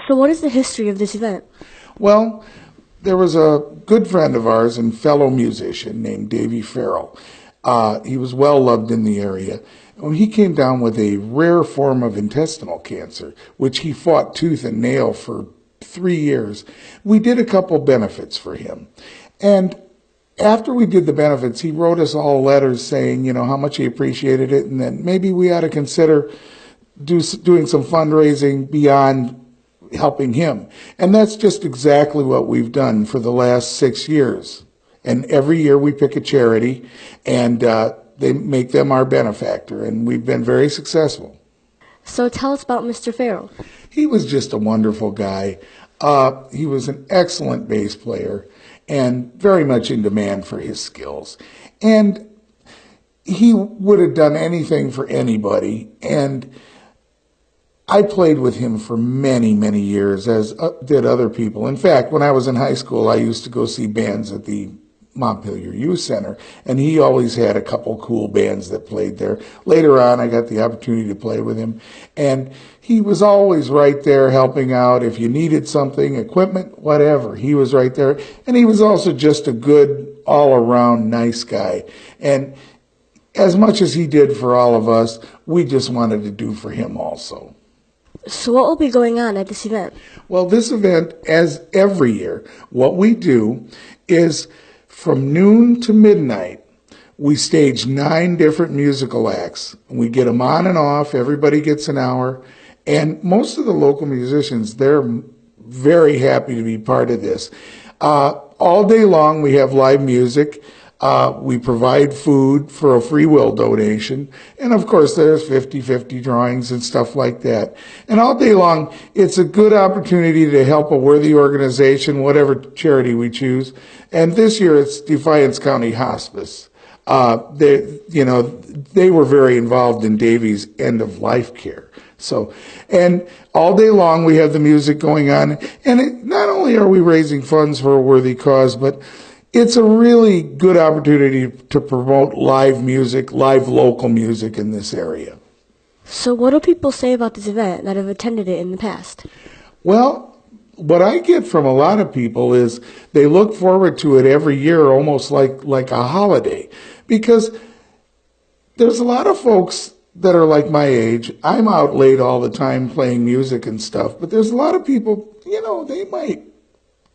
So what is the history of this event? Well, there was a good friend of ours and fellow musician named Davy Farrell. He was well loved in the area. When he came down with a rare form of intestinal cancer, which he fought tooth and nail for 3 years, we did a couple benefits for him. And after we did the benefits, he wrote us all letters saying, how much he appreciated it, and that maybe we ought to consider doing some fundraising beyond helping him. And that's just exactly what we've done for the last 6 years. And every year we pick a charity, and they make them our benefactor, and we've been very successful. So tell us about Mr. Farrell. He was just a wonderful guy. He was an excellent bass player and very much in demand for his skills. And he would have done anything for anybody. And I played with him for many, many years, as did other people. In fact, when I was in high school, I used to go see bands at the Montpelier Youth Center, and he always had a couple cool bands that played there. Later on, I got the opportunity to play with him, and he was always right there helping out. If you needed something, equipment, whatever, he was right there. And he was also just a good, all-around nice guy. And as much as he did for all of us, we just wanted to do for him also. So what will be going on at this event? Well, this event, as every year, what we do is from noon to midnight, we stage 9 different musical acts. We get them on and off. Everybody gets an hour. And most of the local musicians, they're very happy to be part of this. All day long, we have live music. We provide food for a free will donation. And of course, there's 50-50 drawings and stuff like that. And all day long, it's a good opportunity to help a worthy organization, whatever charity we choose. And this year, it's Defiance County Hospice. They were very involved in Davy's end-of-life care. So, and all day long, we have the music going on. And not only are we raising funds for a worthy cause, but it's a really good opportunity to promote live music, live local music in this area. So what do people say about this event that have attended it in the past? Well, what I get from a lot of people is they look forward to it every year almost like a holiday, because there's a lot of folks that are like my age. I'm out late all the time playing music and stuff, but there's a lot of people, they might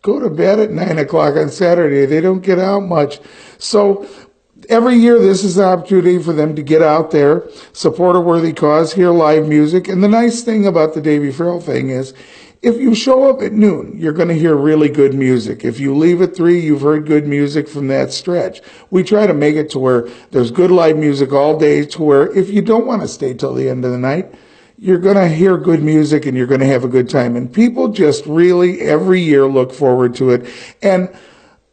go to bed at 9 o'clock on Saturday. They don't get out much. So every year, this is an opportunity for them to get out there, support a worthy cause, hear live music. And the nice thing about the Davy Farrell thing is, if you show up at noon, you're going to hear really good music. If you leave at 3, you've heard good music from that stretch. We try to make it to where there's good live music all day, to where if you don't want to stay till the end of the night, you're going to hear good music and you're going to have a good time. And people just really every year look forward to it. And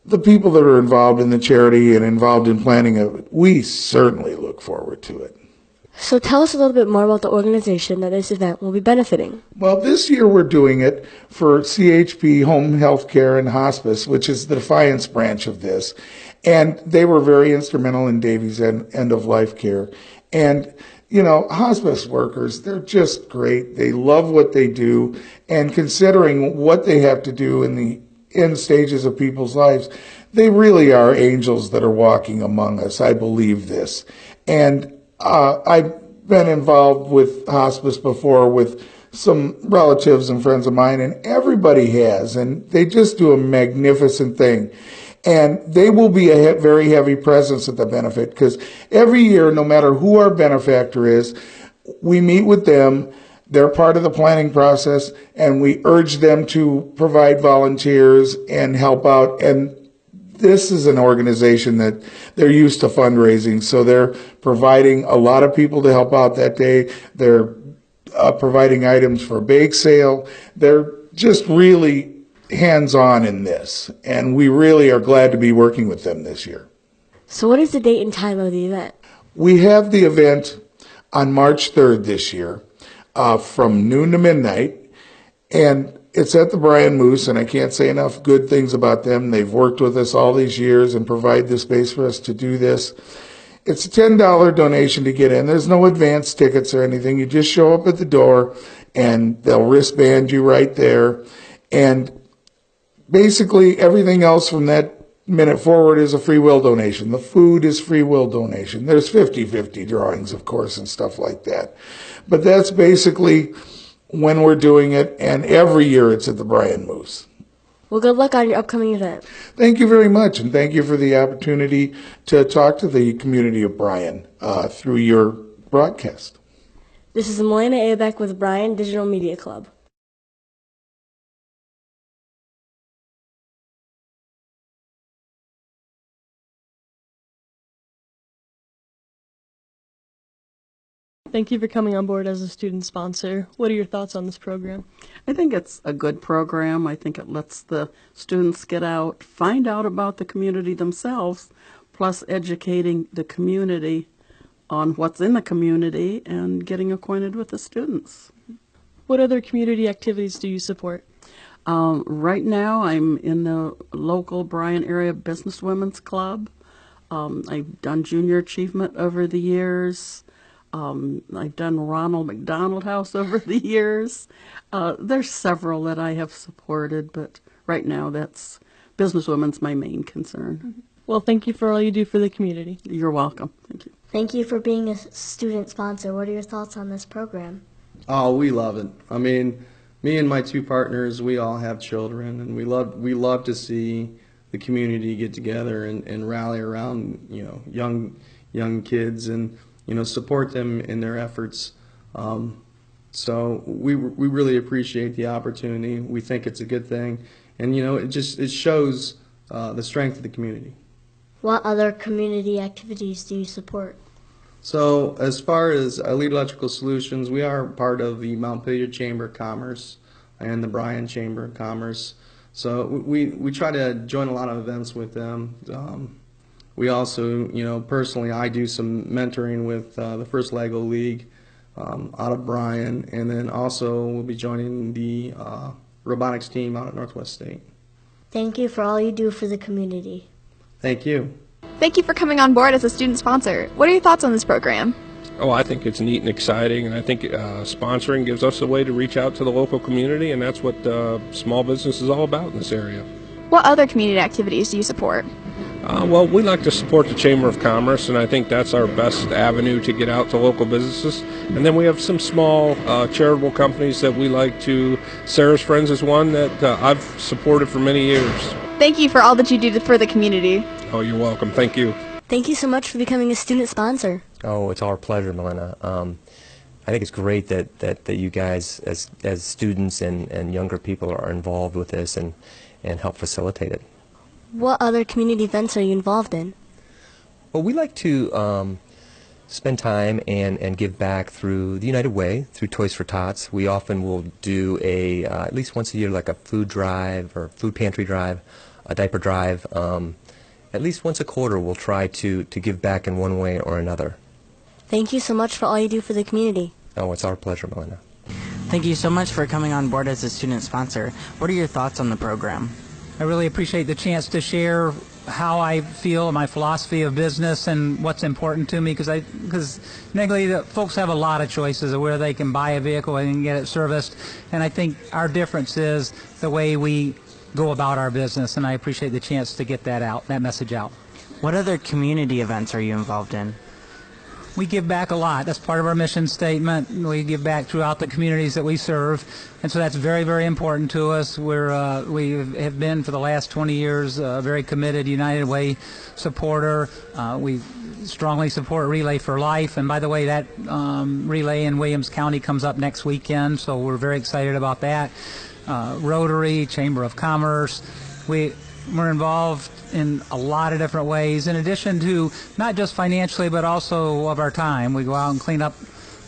the people that are involved in the charity and involved in planning it, we certainly look forward to it. So tell us a little bit more about the organization that this event will be benefiting. Well, this year we're doing it for CHP Home Health Care and Hospice, which is the Defiance branch of this. And they were very instrumental in Davy's end-of-life care. And hospice workers, they're just great. They love what they do. And considering what they have to do in the end stages of people's lives, they really are angels that are walking among us. I believe this. And I've been involved with hospice before with some relatives and friends of mine, and everybody has. And they just do a magnificent thing. And they will be a very heavy presence at the benefit, because every year, no matter who our benefactor is, we meet with them. They're part of the planning process, and we urge them to provide volunteers and help out. And this is an organization that they're used to fundraising, so they're providing a lot of people to help out that day. They're providing items for a bake sale. They're just really hands-on in this, and we really are glad to be working with them this year. So what is the date and time of the event? We have the event on March 3rd this year from noon to midnight, and it's at the Brian Moose, and I can't say enough good things about them. They've worked with us all these years and provide the space for us to do this. It's a $10 donation to get in. There's no advance tickets or anything. You just show up at the door, and they'll wristband you right there. And basically everything else from that minute forward is a free will donation. The food is free will donation. There's 50-50 drawings, of course, and stuff like that. But that's basically when we're doing it, and every year it's at the Bryan Moose. Well, good luck on your upcoming event. Thank you very much, and thank you for the opportunity to talk to the community of Bryan through your broadcast. This is Milena Abeck with Bryan Digital Media Club. Thank you for coming on board as a student sponsor. What are your thoughts on this program? I think it's a good program. I think it lets the students get out, find out about the community themselves, plus educating the community on what's in the community and getting acquainted with the students. What other community activities do you support? Right now, I'm in the local Bryan Area Business Women's Club. I've done junior achievement over the years. I've done Ronald McDonald House over the years. There's several that I have supported, but right now that's businesswomen's my main concern. Well, thank you for all you do for the community. You're welcome. Thank you. Thank you for being a student sponsor. What are your thoughts on this program? Oh, we love it. I mean, me and my two partners, we all have children, and we love to see the community get together and rally around, young kids and, support them in their efforts. So we really appreciate the opportunity. We think it's a good thing, and it shows the strength of the community. What other community activities do you support? So as far as Elite Electrical Solutions, we are part of the Montpelier Chamber of Commerce and the Bryan Chamber of Commerce. So we try to join a lot of events with them. We also, personally, I do some mentoring with the First Lego League out of Bryan, and then also we'll be joining the robotics team out at Northwest State. Thank you for all you do for the community. Thank you. Thank you for coming on board as a student sponsor. What are your thoughts on this program? Oh, I think it's neat and exciting, and I think sponsoring gives us a way to reach out to the local community, and that's what small business is all about in this area. What other community activities do you support? Well, we like to support the Chamber of Commerce, and I think that's our best avenue to get out to local businesses. And then we have some small charitable companies that we like to. Sarah's Friends is one that I've supported for many years. Thank you for all that you do for the community. Oh, you're welcome. Thank you. Thank you so much for becoming a student sponsor. Oh, it's our pleasure, Milena. I think it's great that you guys, as students and younger people, are involved with this and help facilitate it. What other community events are you involved in? Well, we like to spend time and give back through the United Way, through Toys for Tots. We often will do at least once a year, like a food drive or food pantry drive, a diaper drive. At least once a quarter, we'll try to give back in one way or another. Thank you so much for all you do for the community. Oh, it's our pleasure, Milena. Thank you so much for coming on board as a student sponsor. What are your thoughts on the program? I really appreciate the chance to share how I feel, my philosophy of business, and what's important to me, because Negley, the folks have a lot of choices of where they can buy a vehicle and get it serviced, and I think our difference is the way we go about our business, and I appreciate the chance to get that message out. What other community events are you involved in? We give back a lot. That's part of our mission statement. We give back throughout the communities that we serve, and so that's very, very important to us. We have been for the last 20 years a very committed United Way supporter. We strongly support Relay for Life, and by the way, that relay in Williams County comes up next weekend, so we're very excited about that. Rotary, Chamber of Commerce. We're involved in a lot of different ways, in addition to not just financially but also of our time. We go out and clean up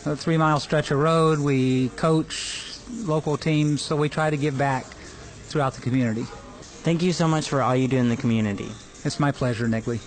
a 3-mile stretch of road. We coach local teams, so we try to give back throughout the community. Thank you so much for all you do in the community. It's my pleasure, Negley.